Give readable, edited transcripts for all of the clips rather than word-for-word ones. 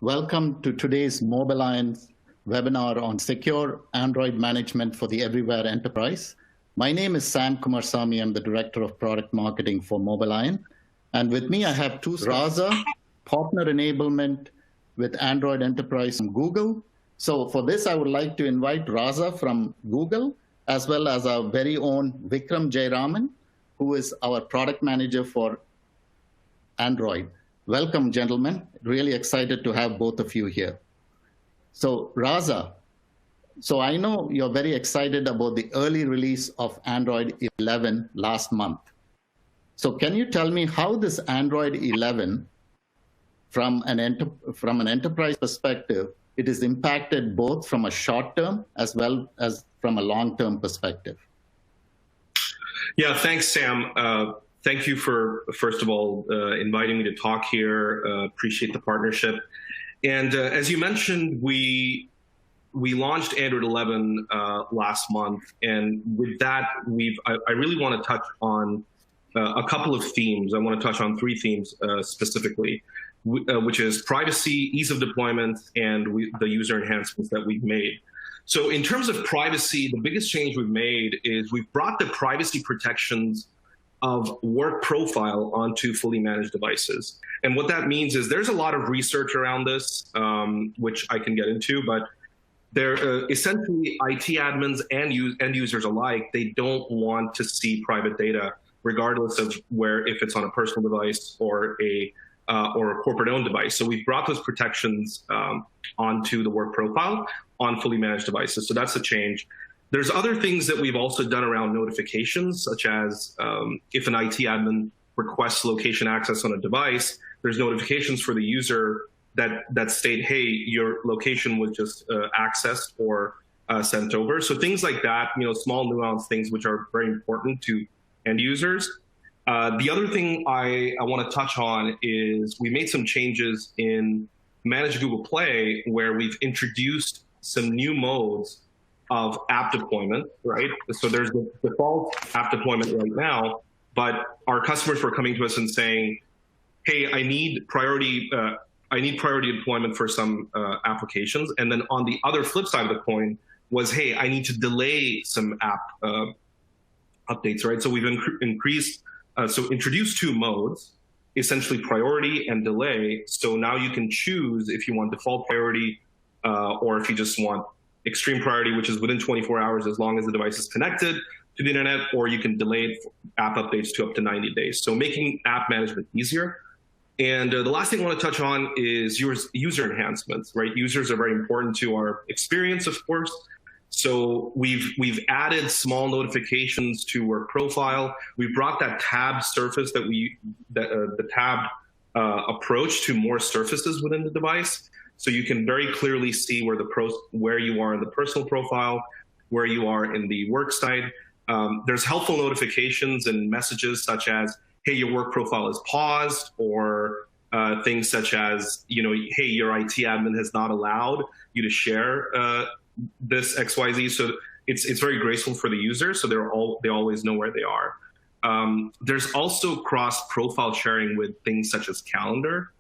Welcome to today's MobileIron webinar on secure Android management for the everywhere enterprise. My name is Sam Kumarsamy. I'm the Director of Product Marketing for MobileIron. And with me, I have two Raza, Partner Enablement with Android Enterprise from Google. So for this, I would like to invite Raza from Google, as well as our very own Vikram Jayaraman, who is our Product Manager for Android. Welcome, gentlemen. Really excited to have both of you here. So Raza, so I know you're very excited about the early release of Android 11 last month. So can you tell me how this Android 11, from an enterprise perspective, it is impacted both from a short-term as well as from a long-term perspective? Yeah, thanks, Sam. Thank you for, first of all, inviting me to talk here. Appreciate the partnership. And as you mentioned, we launched Android 11 last month. And with that, I really want to touch on a couple of themes. I want to touch on three themes specifically, which is privacy, ease of deployment, and the user enhancements that we've made. So in terms of privacy, the biggest change we've made is we've brought the privacy protections of work profile onto fully managed devices. And what that means is there's a lot of research around this, which I can get into, but they're essentially IT admins and end users alike, they don't want to see private data, regardless of if it's on a personal device or a corporate-owned device. So we've brought those protections onto the work profile on fully managed devices. So that's a change. There's other things that we've also done around notifications, such as if an IT admin requests location access on a device, there's notifications for the user that state, hey, your location was just accessed or sent over. So things like that, small nuanced things which are very important to end users. The other thing I want to touch on is we made some changes in Manage Google Play, where we've introduced some new modes of app deployment, right? So there's the default app deployment right now, but our customers were coming to us and saying, hey, I need priority deployment for some applications. And then on the other flip side of the coin was, hey, I need to delay some app updates, right? So we've introduced two modes, essentially priority and delay. So now you can choose if you want default priority or if you just want extreme priority, which is within 24 hours as long as the device is connected to the internet, or you can delay app updates to up to 90 days. So making app management easier. And the last thing I want to touch on is user enhancements, right? Users are very important to our experience, of course. So we've added small notifications to work profile. We brought that tab surface the tabbed approach to more surfaces within the device. So you can very clearly see where you are in the personal profile, where you are in the work side. There's helpful notifications and messages such as, hey, your work profile is paused, or things such as, hey, your IT admin has not allowed you to share this XYZ. So it's very graceful for the user, so they always know where they are. There's also cross-profile sharing with things such as calendar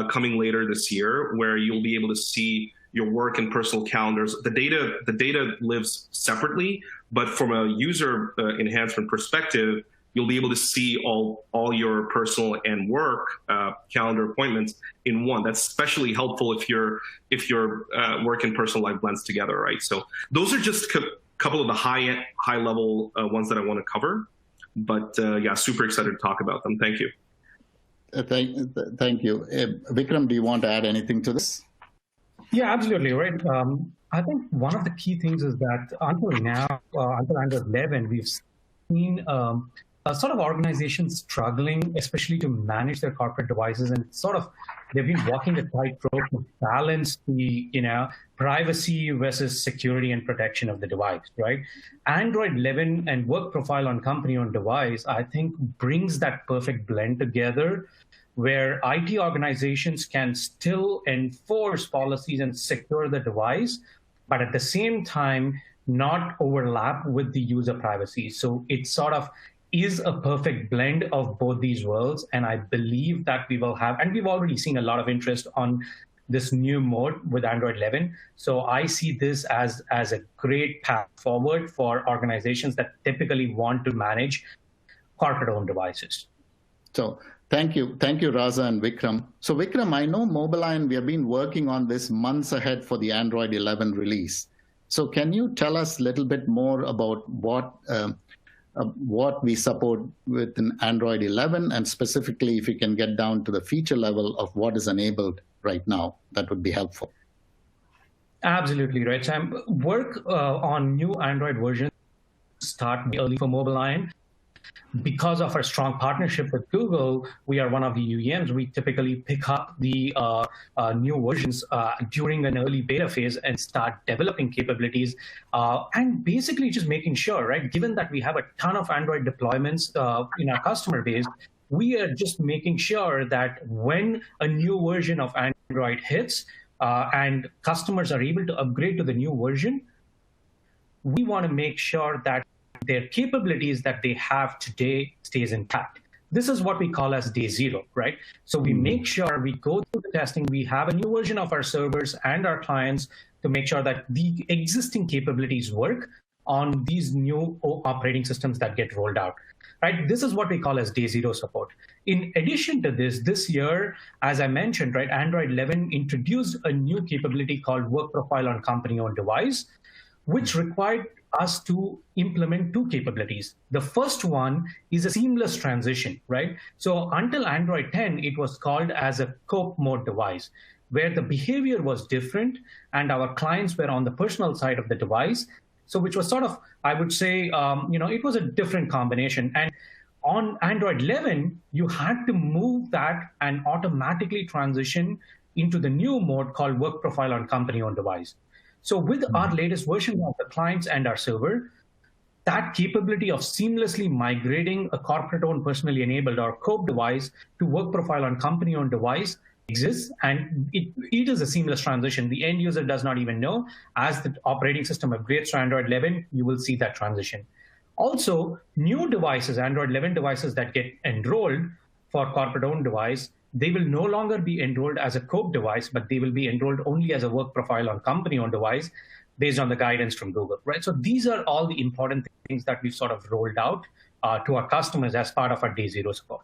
coming later this year, where you'll be able to see your work and personal calendars. The data lives separately, but from a user enhancement perspective, you'll be able to see all your personal and work calendar appointments in one. That's especially helpful if your work and personal life blends together, right? So those are just a couple of the high level ones that I want to cover. But yeah, super excited to talk about them. Thank you. Thank you. Vikram, do you want to add anything to this? Yeah, absolutely, right. I think one of the key things is that until now, until Android 11, we've seen sort of organizations struggling, especially to manage their corporate devices, and they've been walking the tightrope to balance the privacy versus security and protection of the device, right? Android 11 and work profile on company-owned device, I think, brings that perfect blend together, where IT organizations can still enforce policies and secure the device, but at the same time, not overlap with the user privacy. So it sort of is a perfect blend of both these worlds. And I believe that we will have, and we've already seen a lot of interest on this new mode with Android 11. So I see this as a great path forward for organizations that typically want to manage corporate-owned devices. So thank you, Raza and Vikram. So Vikram, I know MobileIron, we have been working on this months ahead for the Android 11 release. So can you tell us a little bit more about what we support with an Android 11, and specifically if you can get down to the feature level of what is enabled right now, that would be helpful. Absolutely right, Sam. Work on new Android versions start early for MobileIron. Because of our strong partnership with Google, we are one of the UEMs. We typically pick up the new versions during an early beta phase and start developing capabilities, and basically just making sure, right, given that we have a ton of Android deployments in our customer base, we are just making sure that when a new version of Android hits and customers are able to upgrade to the new version, we want to make sure that their capabilities that they have today stays intact. This is what we call as day zero, right? So we make sure we go through the testing, we have a new version of our servers and our clients to make sure that the existing capabilities work on these new operating systems that get rolled out, right? This is what we call as day zero support. In addition to this year, as I mentioned, right, Android 11 introduced a new capability called Work Profile on Company-Owned Device, which required us to implement two capabilities. The first one is a seamless transition, right? So until Android 10, it was called as a cope mode device, where the behavior was different and our clients were on the personal side of the device. So which was sort of, I would say, it was a different combination. And on Android 11, you had to move that and automatically transition into the new mode called Work Profile on Company-Owned Device. So with our latest version of the clients and our server, that capability of seamlessly migrating a corporate-owned personally enabled or COPE device to Work Profile on Company-Owned Device exists, and it is a seamless transition. The end user does not even know. As the operating system upgrades to Android 11, you will see that transition. Also, new devices, Android 11 devices that get enrolled for corporate-owned device, they will no longer be enrolled as a COPE device, but they will be enrolled only as a Work Profile on Company-Owned Device based on the guidance from Google, right? So these are all the important things that we've sort of rolled out to our customers as part of our day zero support.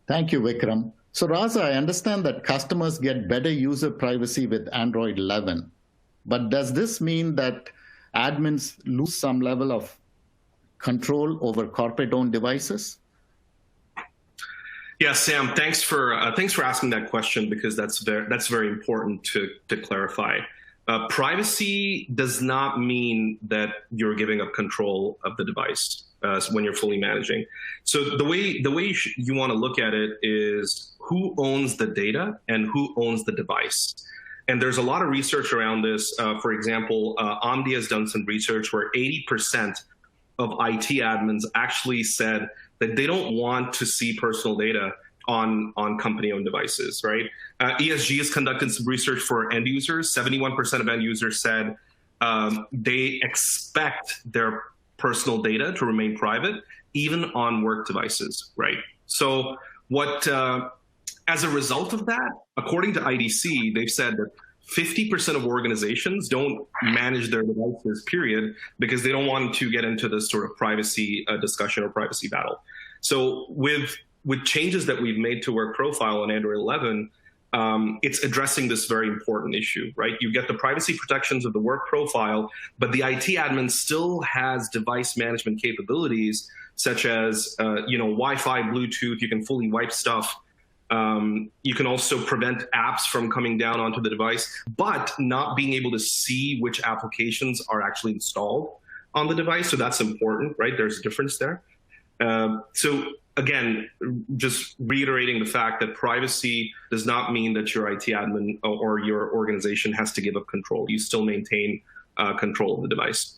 Thank you, Vikram. So Raza, I understand that customers get better user privacy with Android 11, but does this mean that admins lose some level of control over corporate-owned devices? Yeah, Sam, thanks for asking that question, because that's very important to clarify. Privacy does not mean that you're giving up control of the device when you're fully managing. So the way you want to look at it is who owns the data and who owns the device. And there's a lot of research around this. For example, Omdia has done some research where 80% of IT admins actually said that they don't want to see personal data on company-owned devices, right? ESG has conducted some research for end users. 71% of end users said they expect their personal data to remain private, even on work devices, right? So as a result of that, according to IDC, they've said that 50% of organizations don't manage their devices, period, because they don't want to get into this sort of privacy discussion or privacy battle. So with changes that we've made to Work Profile on Android 11, it's addressing this very important issue, right? You get the privacy protections of the Work Profile, but the IT admin still has device management capabilities, such as Wi-Fi, Bluetooth. You can fully wipe stuff. You can also prevent apps from coming down onto the device, but not being able to see which applications are actually installed on the device. So that's important, right? There's a difference there. So again, just reiterating the fact that privacy does not mean that your IT admin or your organization has to give up control. You still maintain control of the device.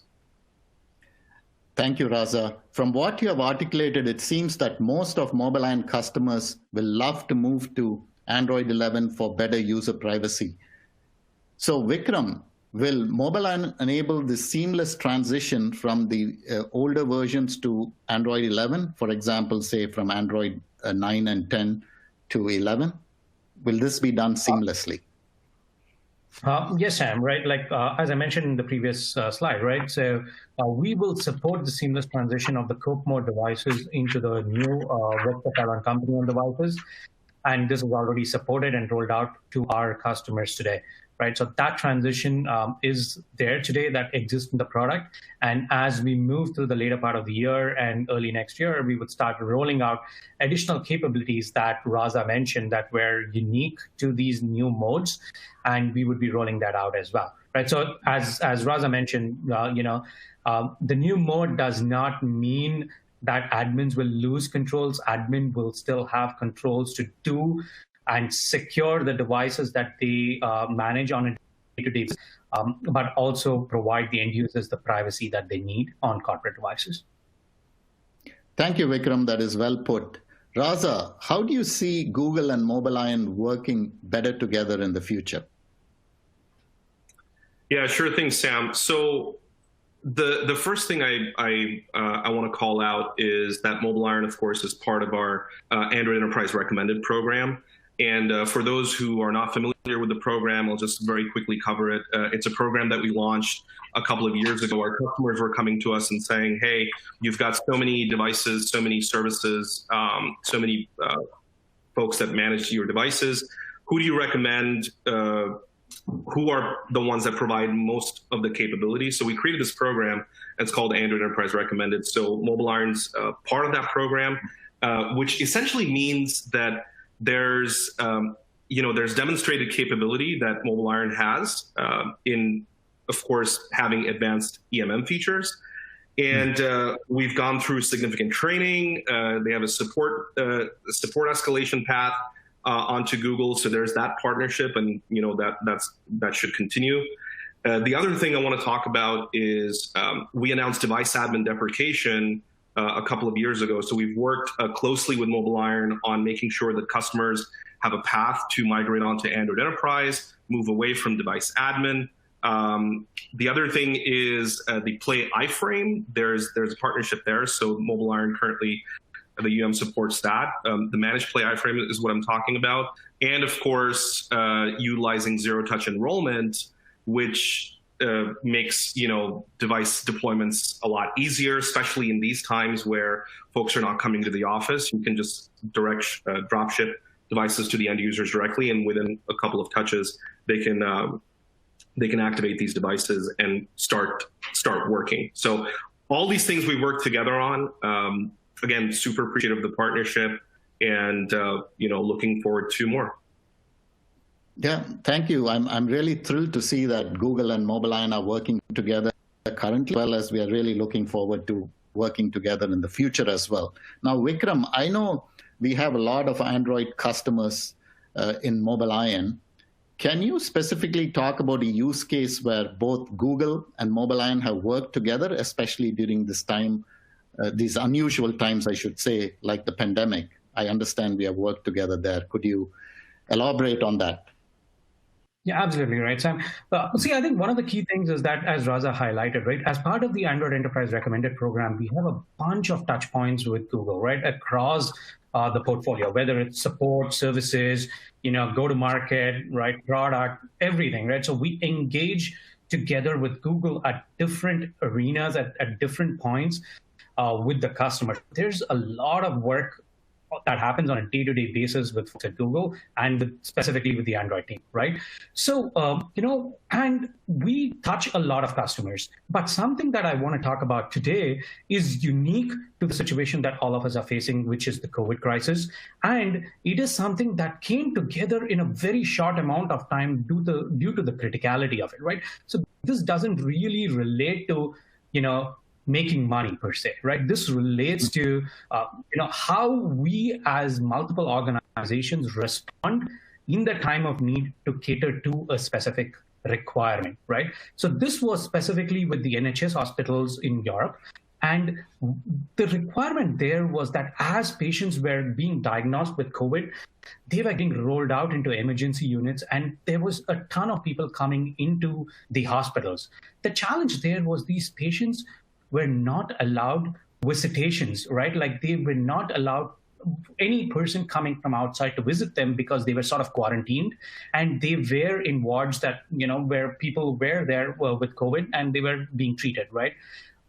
Thank you, Raza. From what you have articulated, it seems that most of MobileIron customers will love to move to Android 11 for better user privacy. So Vikram, will MobileIron enable the seamless transition from the older versions to Android 11, for example, say from Android 9 and 10 to 11? will this be done seamlessly? Yes, Sam, right? Like, as I mentioned in the previous slide, right? So we will support the seamless transition of the Cope mode devices into the new work-iron company-owned devices. And this is already supported and rolled out to our customers today, right? So that transition is there today, that exists in the product. And as we move through the later part of the year and early next year, we would start rolling out additional capabilities that Raza mentioned that were unique to these new modes, and we would be rolling that out as well, right? So as Raza mentioned, the new mode does not mean that admins will lose controls. Admin will still have controls to do and secure the devices that they manage on a day-to-day basis, but also provide the end users the privacy that they need on corporate devices. Thank you, Vikram. That is well put. Raza, how do you see Google and MobileIron working better together in the future? Yeah, sure thing, Sam. So the first thing I want to call out is that MobileIron, of course, is part of our Android Enterprise Recommended program. And for those who are not familiar with the program, I'll just very quickly cover it. It's a program that we launched a couple of years ago. Our customers were coming to us and saying, hey, you've got so many devices, so many services, so many folks that manage your devices. Who do you recommend? Who are the ones that provide most of the capabilities? So we created this program. It's called Android Enterprise Recommended. So MobileIron's part of that program, which essentially means that there's demonstrated capability that MobileIron has in, of course, having advanced EMM features. And we've gone through significant training. They have a support escalation path onto Google, so there's that partnership, and that should continue. The other thing I want to talk about is we announced device admin deprecation a couple of years ago. So we've worked closely with MobileIron on making sure that customers have a path to migrate onto Android Enterprise, move away from device admin. The other thing is the Play iframe. There's a partnership there. So MobileIron currently, the UM supports that. The managed Play iframe is what I'm talking about. And of course, utilizing zero-touch enrollment, which makes device deployments a lot easier, especially in these times where folks are not coming to the office. You can just direct drop ship devices to the end users directly, and within a couple of touches, they can activate these devices and start working. So all these things we work together on. Again, super appreciative of the partnership, and looking forward to more. Yeah, thank you. I'm really thrilled to see that Google and MobileIron are working together currently, as well as we are really looking forward to working together in the future as well. Now, Vikram, I know we have a lot of Android customers in MobileIron. Can you specifically talk about a use case where both Google and MobileIron have worked together, especially during this time, these unusual times, I should say, like the pandemic? I understand we have worked together there. Could you elaborate on that? Yeah, absolutely right, Sam. See, I think one of the key things is that, as Raza highlighted, right, as part of the Android Enterprise Recommended program, we have a bunch of touch points with Google, right, across the portfolio, whether it's support, services, go-to-market, right, product, everything, right? So we engage together with Google at different arenas, at different points with the customer. There's a lot of work that happens on a day-to-day basis with Google and specifically with the Android team, right? So, and we touch a lot of customers, but something that I want to talk about today is unique to the situation that all of us are facing, which is the COVID crisis. And it is something that came together in a very short amount of time due to the criticality of it, right? So this doesn't really relate to, making money per se, right? This relates to how we as multiple organizations respond in the time of need to cater to a specific requirement, right? So this was specifically with the NHS hospitals in Europe. And the requirement there was that as patients were being diagnosed with COVID, they were getting rolled out into emergency units, and there was a ton of people coming into the hospitals. The challenge there was these patients were not allowed visitations, right? Like they were not allowed any person coming from outside to visit them because they were sort of quarantined, and they were in wards that, where people were there with COVID and they were being treated, right?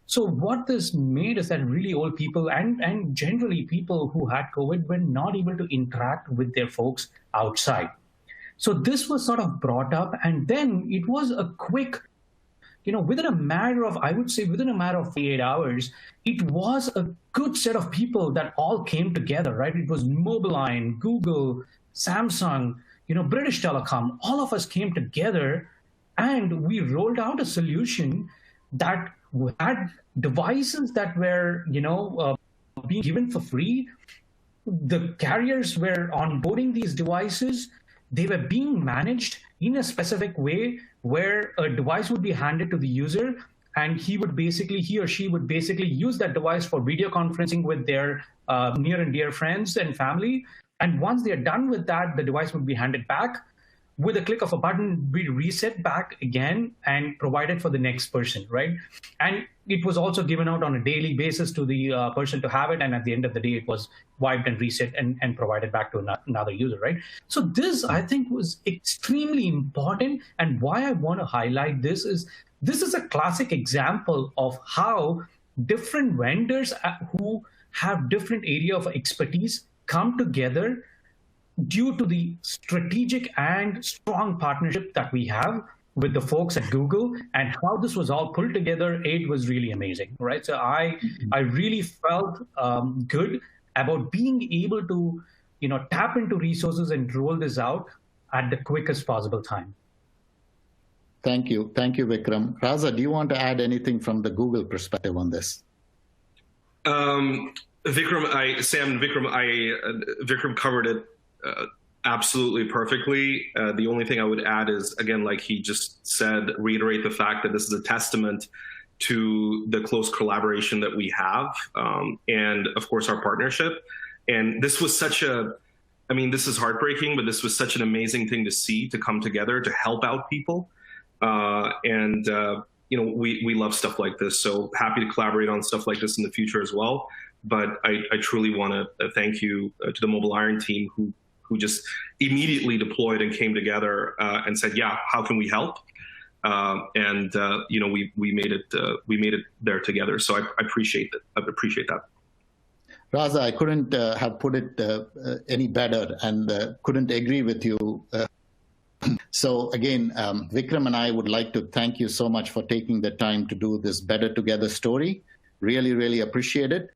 So what this made is that really old people and generally people who had COVID were not able to interact with their folks outside. So this was sort of brought up, and then it was a quick, within a matter of 8 hours, it was a good set of people that all came together, right? It was MobileIron, Google, Samsung, British Telecom, all of us came together and we rolled out a solution that had devices that were, being given for free. The carriers were onboarding these devices. They were being managed in a specific way where a device would be handed to the user, and he or she would basically use that device for video conferencing with their near and dear friends and family. And once they're done with that, the device would be handed back. With a click of a button, we reset back again and provided for the next person, right? And it was also given out on a daily basis to the person to have it. And at the end of the day, it was wiped and reset and provided back to another user, right? So this, I think, was extremely important. And why I want to highlight this is a classic example of how different vendors who have different area of expertise come together due to the strategic and strong partnership that we have with the folks at Google, and how this was all pulled together. It was really amazing, right? So I really felt good about being able to, tap into resources and roll this out at the quickest possible time. Thank you, Vikram. Raza, do you want to add anything from the Google perspective on this? Vikram covered it absolutely perfectly. The only thing I would add is, again, like he just said, reiterate the fact that this is a testament to the close collaboration that we have, and of course our partnership. And this was this is heartbreaking, but this was such an amazing thing to see, to come together to help out people. We love stuff like this, so happy to collaborate on stuff like this in the future as well. But I truly want to thank you to the MobileIron team who just immediately deployed and came together and said, yeah, how can we help? We made it there together. So I appreciate it. I appreciate that. Raza, I couldn't have put it any better, and couldn't agree with you. So again, Vikram and I would like to thank you so much for taking the time to do this Better Together story. Really, really appreciate it.